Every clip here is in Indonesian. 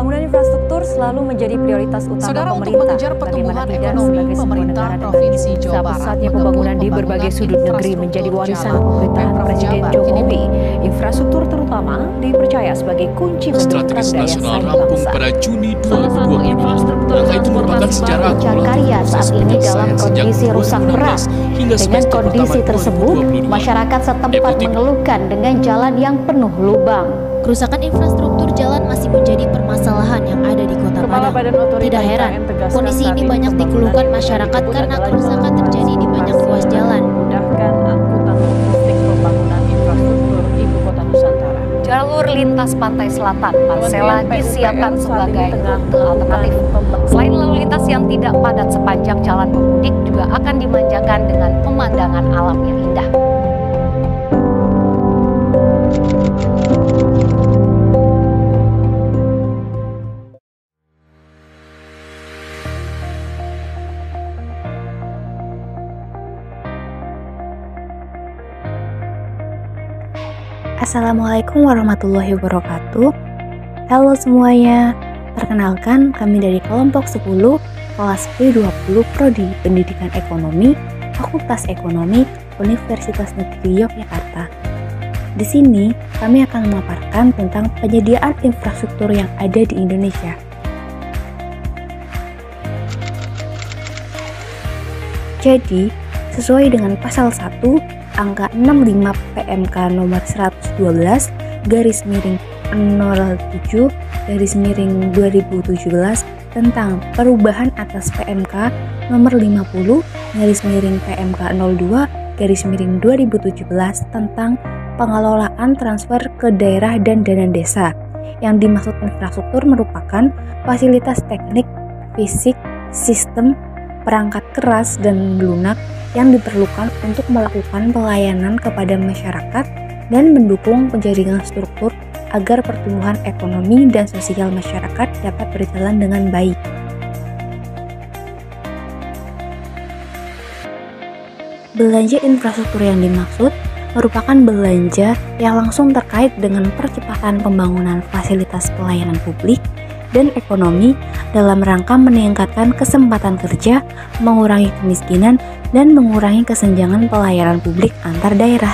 Pembangunan infrastruktur selalu menjadi prioritas utama Saudara, pemerintah. untuk mengejar pertumbuhan ekonomi, pemerintah Provinsi Jawa Barat Pusatnya pembangunan di berbagai sudut negeri menjadi warisan pemerintahan Presiden Jokowi. Infrastruktur terutama dipercaya sebagai kunci Strategis mendongkrak daya nasional saing rampung bangsa. pada Juni Salah satu 2020. infrastruktur Angka itu merupakan sejarah Karya saat ini dalam kondisi rusak berat. Dengan kondisi tersebut, masyarakat setempat mengeluhkan dengan jalan yang penuh lubang. Kerusakan infrastruktur jalan masih menjadi permasalahan yang ada di Kota Kepala Badan Padang. Otorita Tidak heran, IKN tegaskan kondisi saat ini ini banyak pembangunan dikeluhkan infrastruktur masyarakat tersebut karena adalah kerusakan dalam terjadi di banyak antisipasi ruas jalan. memudahkan angkutan logistik pembangunan infrastruktur Ibu Kota Nusantara. Jalur lintas pantai selatan Pansela disiapkan sebagai rute alternatif. Selain lalu lintas yang tidak padat sepanjang jalan pemudik juga akan dimanjakan dengan pemandangan alam yang indah. Assalamualaikum warahmatullahi wabarakatuh. Halo semuanya, perkenalkan kami dari kelompok 10 kelas P20 Prodi Pendidikan Ekonomi Fakultas Ekonomi Universitas Negeri Yogyakarta. Di sini kami akan memaparkan tentang penyediaan infrastruktur yang ada di Indonesia. Jadi, sesuai dengan pasal 1 angka 65 PMK nomor 112 garis miring 07 garis miring 2017 tentang perubahan atas PMK nomor 50 garis miring PMK 02 garis miring 2017 tentang pengelolaan transfer ke daerah dan dana desa. Yang dimaksud infrastruktur merupakan fasilitas teknik, fisik, sistem, perangkat keras dan lunak yang diperlukan untuk melakukan pelayanan kepada masyarakat dan mendukung penjaringan struktur agar pertumbuhan ekonomi dan sosial masyarakat dapat berjalan dengan baik. Belanja infrastruktur yang dimaksud merupakan belanja yang langsung terkait dengan percepatan pembangunan fasilitas pelayanan publik dan ekonomi dalam rangka meningkatkan kesempatan kerja, mengurangi kemiskinan, dan mengurangi kesenjangan pelayanan publik antar daerah.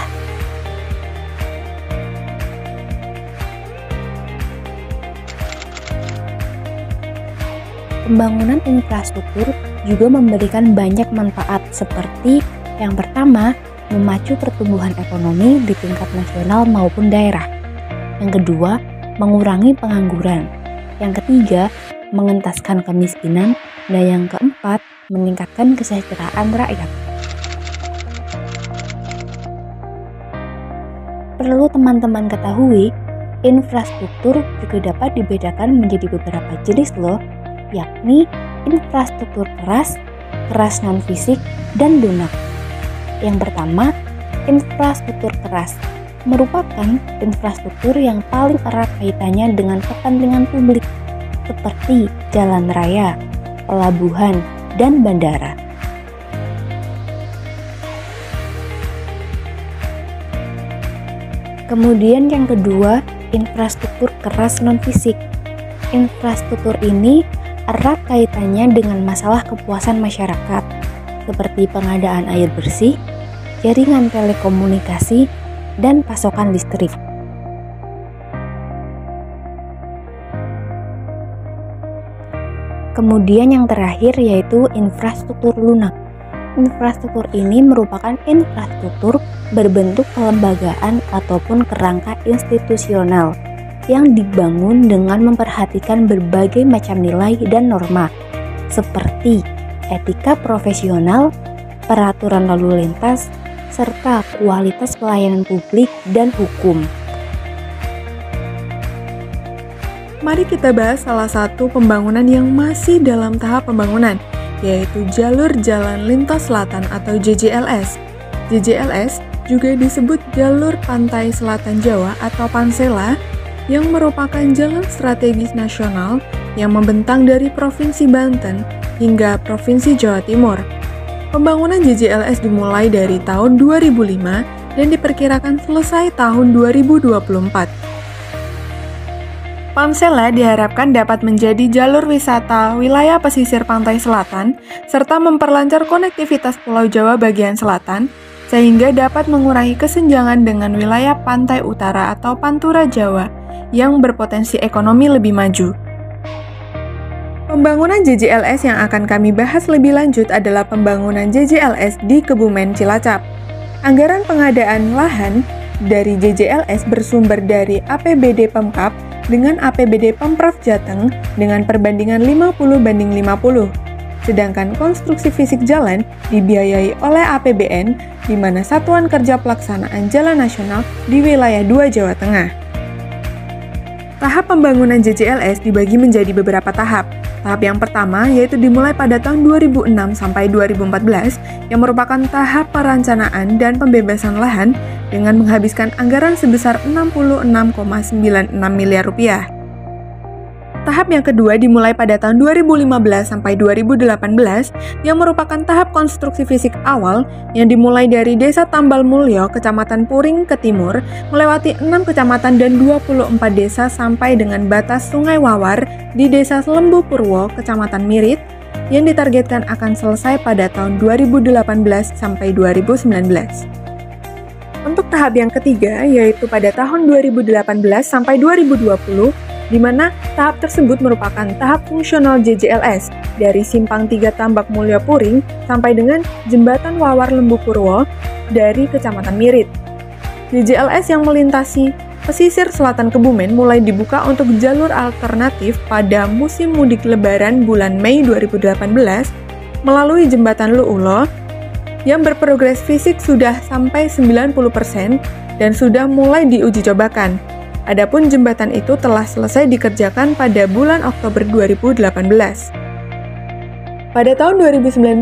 Pembangunan infrastruktur juga memberikan banyak manfaat seperti yang pertama, memacu pertumbuhan ekonomi di tingkat nasional maupun daerah. Yang kedua, mengurangi pengangguran. Yang ketiga, mengentaskan kemiskinan. Dan yang keempat, meningkatkan kesejahteraan rakyat. Perlu teman-teman ketahui, infrastruktur juga dapat dibedakan menjadi beberapa jenis loh, yakni infrastruktur keras, keras non-fisik, dan lunak. Yang pertama, infrastruktur keras merupakan infrastruktur yang paling erat kaitannya dengan kepentingan publik seperti jalan raya, pelabuhan, dan bandara. Kemudian yang kedua, infrastruktur keras non-fisik. Infrastruktur ini erat kaitannya dengan masalah kepuasan masyarakat, seperti pengadaan air bersih, jaringan telekomunikasi, dan pasokan listrik. Kemudian yang terakhir yaitu infrastruktur lunak. Infrastruktur ini merupakan infrastruktur berbentuk kelembagaan ataupun kerangka institusional yang dibangun dengan memperhatikan berbagai macam nilai dan norma seperti etika profesional, peraturan lalu lintas, serta kualitas pelayanan publik dan hukum. Mari kita bahas salah satu pembangunan yang masih dalam tahap pembangunan, yaitu Jalur Jalan Lintas Selatan atau JJLS. JJLS juga disebut Jalur Pantai Selatan Jawa atau Pansela, yang merupakan jalan strategis nasional yang membentang dari Provinsi Banten hingga Provinsi Jawa Timur. Pembangunan JJLS dimulai dari tahun 2005 dan diperkirakan selesai tahun 2024. Pamsela diharapkan dapat menjadi jalur wisata wilayah pesisir pantai selatan, serta memperlancar konektivitas Pulau Jawa bagian selatan, sehingga dapat mengurangi kesenjangan dengan wilayah pantai utara atau Pantura Jawa yang berpotensi ekonomi lebih maju. Pembangunan JJLS yang akan kami bahas lebih lanjut adalah pembangunan JJLS di Kebumen Cilacap. Anggaran pengadaan lahan dari JJLS bersumber dari APBD Pemkab dengan APBD Pemprov Jateng dengan perbandingan 50:50. Sedangkan konstruksi fisik jalan dibiayai oleh APBN, di mana Satuan Kerja Pelaksanaan Jalan Nasional di wilayah 2 Jawa Tengah. Tahap pembangunan JJLS dibagi menjadi beberapa tahap. Tahap yang pertama yaitu dimulai pada tahun 2006 sampai 2014 yang merupakan tahap perencanaan dan pembebasan lahan dengan menghabiskan anggaran sebesar 66,96 miliar rupiah. Tahap yang kedua dimulai pada tahun 2015 sampai 2018 yang merupakan tahap konstruksi fisik awal yang dimulai dari Desa Tambal Mulyo, Kecamatan Puring ke timur, melewati 6 kecamatan dan 24 desa sampai dengan batas Sungai Wawar di Desa Lembu Purwo, Kecamatan Mirit, yang ditargetkan akan selesai pada tahun 2018 sampai 2019. Untuk tahap yang ketiga, yaitu pada tahun 2018 sampai 2020, di mana tahap tersebut merupakan tahap fungsional JJLS dari Simpang 3 Tambak Mulyo Puring sampai dengan Jembatan Wawar Lembu Purwo dari Kecamatan Mirit. JJLS yang melintasi pesisir selatan Kebumen mulai dibuka untuk jalur alternatif pada musim mudik Lebaran bulan Mei 2018 melalui Jembatan Luulo yang berprogres fisik sudah sampai 90% dan sudah mulai diuji cobakan. Adapun jembatan itu telah selesai dikerjakan pada bulan Oktober 2018. Pada tahun 2019,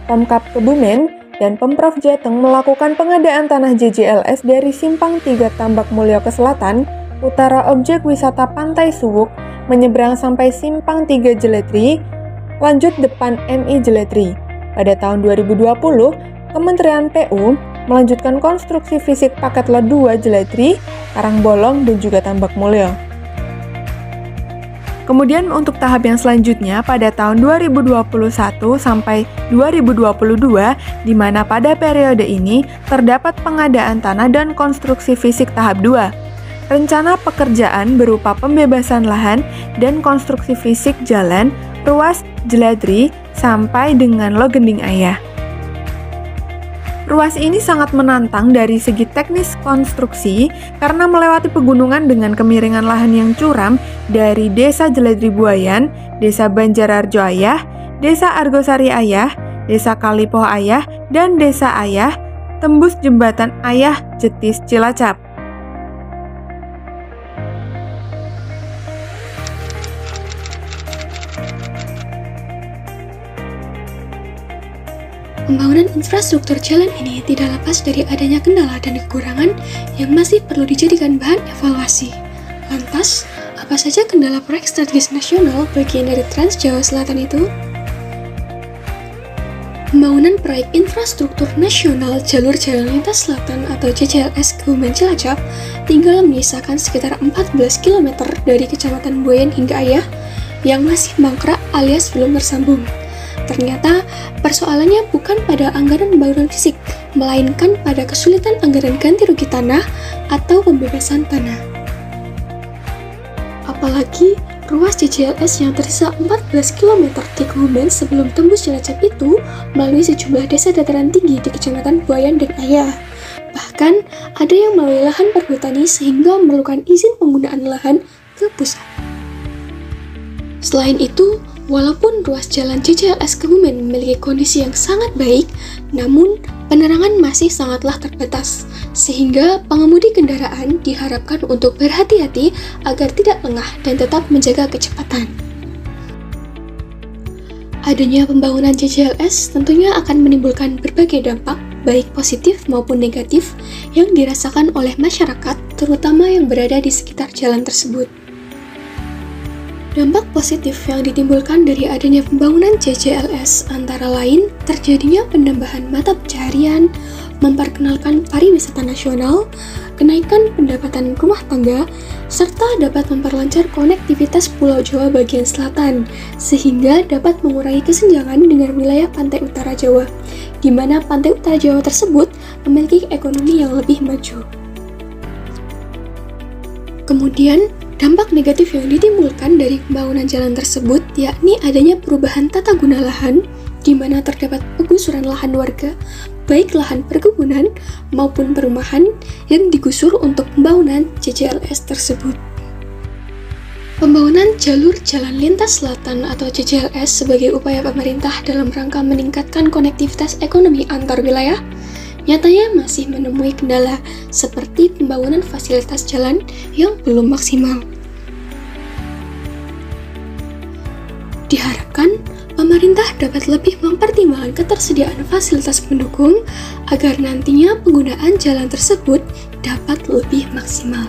Pemkab Kebumen dan Pemprov Jateng melakukan pengadaan tanah JJLS dari Simpang 3 Tambak Mulyo ke selatan, utara objek wisata Pantai Suwuk, menyeberang sampai Simpang 3 Jeletri, lanjut depan MI Jeletri. Pada tahun 2020, Kementerian PU melanjutkan konstruksi fisik paket lot 2 Jeletri, Karangbolong, dan juga Tambak Mulyo. Kemudian untuk tahap yang selanjutnya pada tahun 2021 sampai 2022, di mana pada periode ini terdapat pengadaan tanah dan konstruksi fisik tahap 2. Rencana pekerjaan berupa pembebasan lahan dan konstruksi fisik jalan, ruas Jeletri, sampai dengan Logending Ayah. Ruas ini sangat menantang dari segi teknis konstruksi karena melewati pegunungan dengan kemiringan lahan yang curam dari Desa Jeletri Buayan, Desa Banjararjo Ayah, Desa Argosari Ayah, Desa Kalipoh Ayah, dan Desa Ayah, tembus Jembatan Ayah Jetis Cilacap. Pembangunan infrastruktur jalan ini tidak lepas dari adanya kendala dan kekurangan yang masih perlu dijadikan bahan evaluasi. Lantas, apa saja kendala proyek strategis nasional bagian dari Trans Jawa Selatan itu? Pembangunan proyek infrastruktur nasional jalur jalan lintas selatan atau JJLS Kebumen Cilacap tinggal menyisakan sekitar 14 km dari Kecamatan Buayan hingga Ayah yang masih mangkrak alias belum tersambung. Ternyata, persoalannya bukan pada anggaran pembangunan fisik, melainkan pada kesulitan anggaran ganti rugi tanah atau pembebasan tanah. Apalagi, ruas JJLS yang tersisa 14 km di Kebumen sebelum tembus Cilacap itu melalui sejumlah desa dataran tinggi di Kecamatan Buayan dan Ayah. Bahkan, ada yang melalui lahan perhutani sehingga memerlukan izin penggunaan lahan ke pusat. Selain itu, walaupun ruas jalan JJLS Kebumen memiliki kondisi yang sangat baik, namun penerangan masih sangatlah terbatas, sehingga pengemudi kendaraan diharapkan untuk berhati-hati agar tidak lengah dan tetap menjaga kecepatan. Adanya pembangunan JJLS tentunya akan menimbulkan berbagai dampak, baik positif maupun negatif, yang dirasakan oleh masyarakat, terutama yang berada di sekitar jalan tersebut. Dampak positif yang ditimbulkan dari adanya pembangunan JJLS antara lain terjadinya penambahan mata pencaharian, memperkenalkan pariwisata nasional, kenaikan pendapatan rumah tangga, serta dapat memperlancar konektivitas Pulau Jawa bagian selatan, sehingga dapat mengurangi kesenjangan dengan wilayah pantai utara Jawa, di mana pantai utara Jawa tersebut memiliki ekonomi yang lebih maju. Kemudian, dampak negatif yang ditimbulkan dari pembangunan jalan tersebut yakni adanya perubahan tata guna lahan, di mana terdapat penggusuran lahan warga, baik lahan perkebunan maupun perumahan yang digusur untuk pembangunan JJLS tersebut. Pembangunan jalur jalan lintas selatan atau JJLS sebagai upaya pemerintah dalam rangka meningkatkan konektivitas ekonomi antar wilayah nyatanya masih menemui kendala seperti pembangunan fasilitas jalan yang belum maksimal. Diharapkan pemerintah dapat lebih mempertimbangkan ketersediaan fasilitas pendukung agar nantinya penggunaan jalan tersebut dapat lebih maksimal.